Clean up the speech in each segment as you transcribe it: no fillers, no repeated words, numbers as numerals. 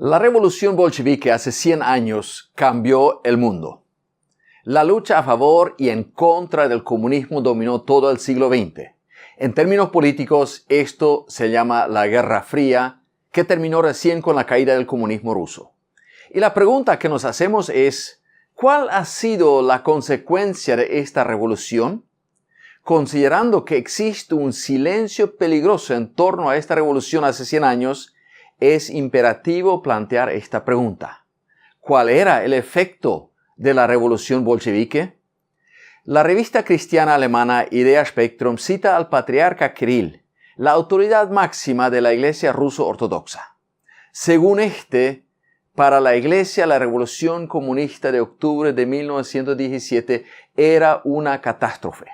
La revolución bolchevique hace 100 años cambió el mundo. La lucha a favor y en contra del comunismo dominó todo el siglo XX. En términos políticos, esto se llama la Guerra Fría, que terminó recién con la caída del comunismo ruso. Y la pregunta que nos hacemos es, ¿cuál ha sido la consecuencia de esta revolución? Considerando que existe un silencio peligroso en torno a esta revolución hace 100 años, es imperativo plantear esta pregunta. ¿Cuál era el efecto de la revolución bolchevique? La revista cristiana alemana Idea Spectrum cita al patriarca Kirill, la autoridad máxima de la Iglesia ruso-ortodoxa. Según para la Iglesia la revolución comunista de octubre de 1917 era una catástrofe.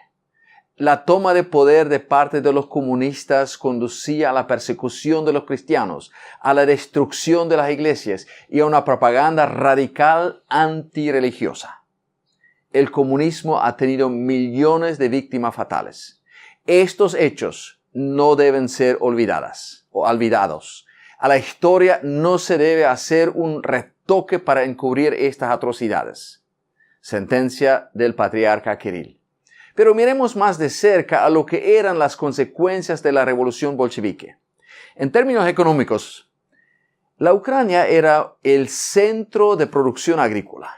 La toma de poder de parte de los comunistas conducía a la persecución de los cristianos, a la destrucción de las iglesias y a una propaganda radical antirreligiosa. El comunismo ha tenido millones de víctimas fatales. Estos hechos no deben ser olvidados. A la historia no se debe hacer un retoque para encubrir estas atrocidades. Sentencia del patriarca Kirill. Pero miremos más de cerca a lo que eran las consecuencias de la revolución bolchevique. En términos económicos, la Ucrania era el centro de producción agrícola.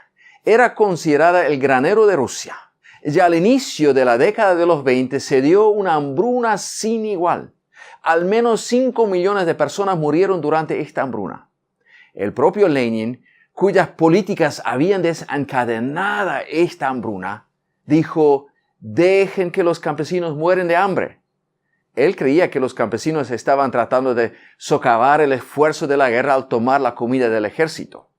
Era considerada el granero de Rusia. Ya al inicio de la década de los 20 se dio una hambruna sin igual. Al menos 5 millones de personas murieron durante esta hambruna. El propio Lenin, cuyas políticas habían desencadenado esta hambruna, dijo: «Dejen que los campesinos mueren de hambre». Él creía que los campesinos estaban tratando de socavar el esfuerzo de la guerra al tomar la comida del ejército.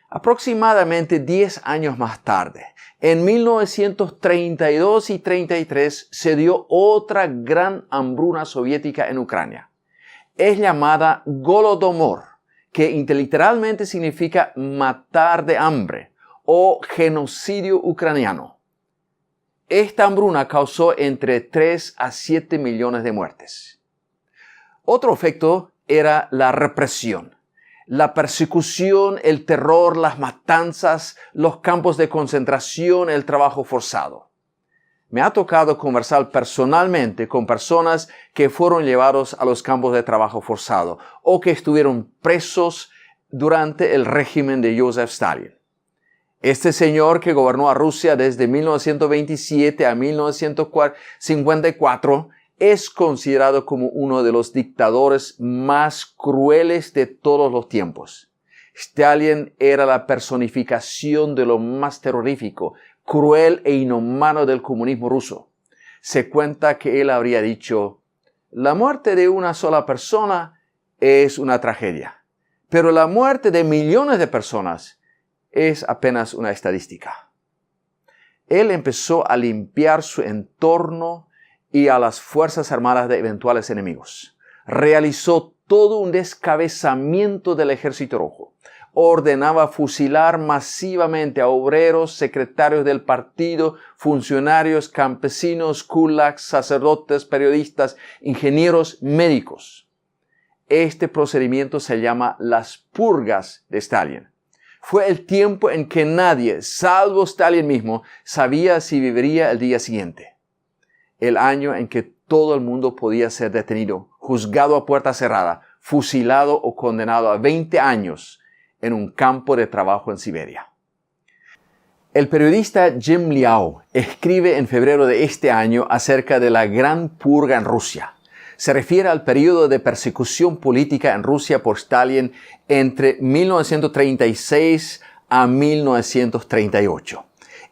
Aproximadamente 10 años más tarde, en 1932 y 33, se dio otra gran hambruna soviética en Ucrania. Es llamada Golodomor, que literalmente significa matar de hambre o genocidio ucraniano. Esta hambruna causó entre 3 a 7 millones de muertes. Otro efecto era la represión, la persecución, el terror, las matanzas, los campos de concentración, el trabajo forzado. Me ha tocado conversar personalmente con personas que fueron llevados a los campos de trabajo forzado o que estuvieron presos durante el régimen de Joseph Stalin. Este señor, que gobernó a Rusia desde 1927 a 1954, es considerado como uno de los dictadores más crueles de todos los tiempos. Stalin era la personificación de lo más terrorífico, cruel e inhumano del comunismo ruso. Se cuenta que él habría dicho: «La muerte de una sola persona es una tragedia, pero la muerte de millones de personas es apenas una estadística». Él empezó a limpiar su entorno y a las fuerzas armadas de eventuales enemigos. Realizó todo un descabezamiento del Ejército Rojo. Ordenaba fusilar masivamente a obreros, secretarios del partido, funcionarios, campesinos, kulaks, sacerdotes, periodistas, ingenieros, médicos. Este procedimiento se llama las purgas de Stalin. Fue el tiempo en que nadie, salvo Stalin mismo, sabía si viviría el día siguiente. El año en que todo el mundo podía ser detenido, juzgado a puerta cerrada, fusilado o condenado a 20 años en un campo de trabajo en Siberia. El periodista Jim Liao escribe en febrero de este año acerca de la Gran Purga en Rusia. Se refiere al periodo de persecución política en Rusia por Stalin entre 1936 a 1938.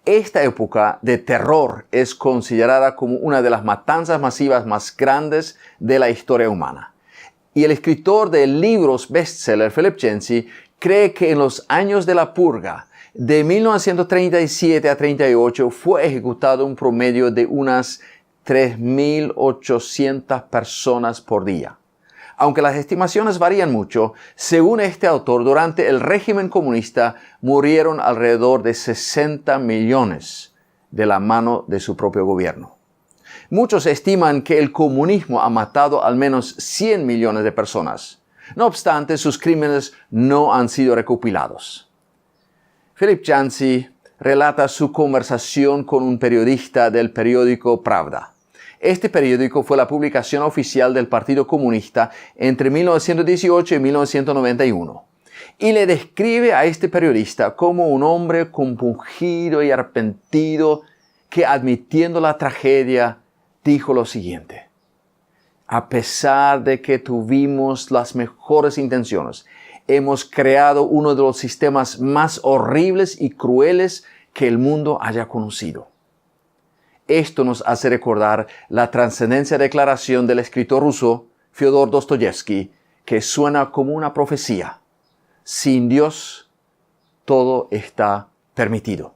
Esta época de terror es considerada como una de las matanzas masivas más grandes de la historia humana. Y el escritor de libros bestseller Philip Yancey cree que en los años de la purga, de 1937 a 38, fue ejecutado un promedio de unas 3.800 personas por día. Aunque las estimaciones varían mucho, según este autor, durante el régimen comunista murieron alrededor de 60 millones de la mano de su propio gobierno. Muchos estiman que el comunismo ha matado al menos 100 millones de personas. No obstante, sus crímenes no han sido recopilados. Philip Yancey relata su conversación con un periodista del periódico Pravda. Este periódico fue la publicación oficial del Partido Comunista entre 1918 y 1991. Y le describe a este periodista como un hombre compungido y arrepentido que, admitiendo la tragedia, dijo lo siguiente: a pesar de que tuvimos las mejores intenciones, hemos creado uno de los sistemas más horribles y crueles que el mundo haya conocido. Esto nos hace recordar la trascendencia declaración del escritor ruso Fyodor Dostoyevsky, que suena como una profecía: sin Dios, todo está permitido.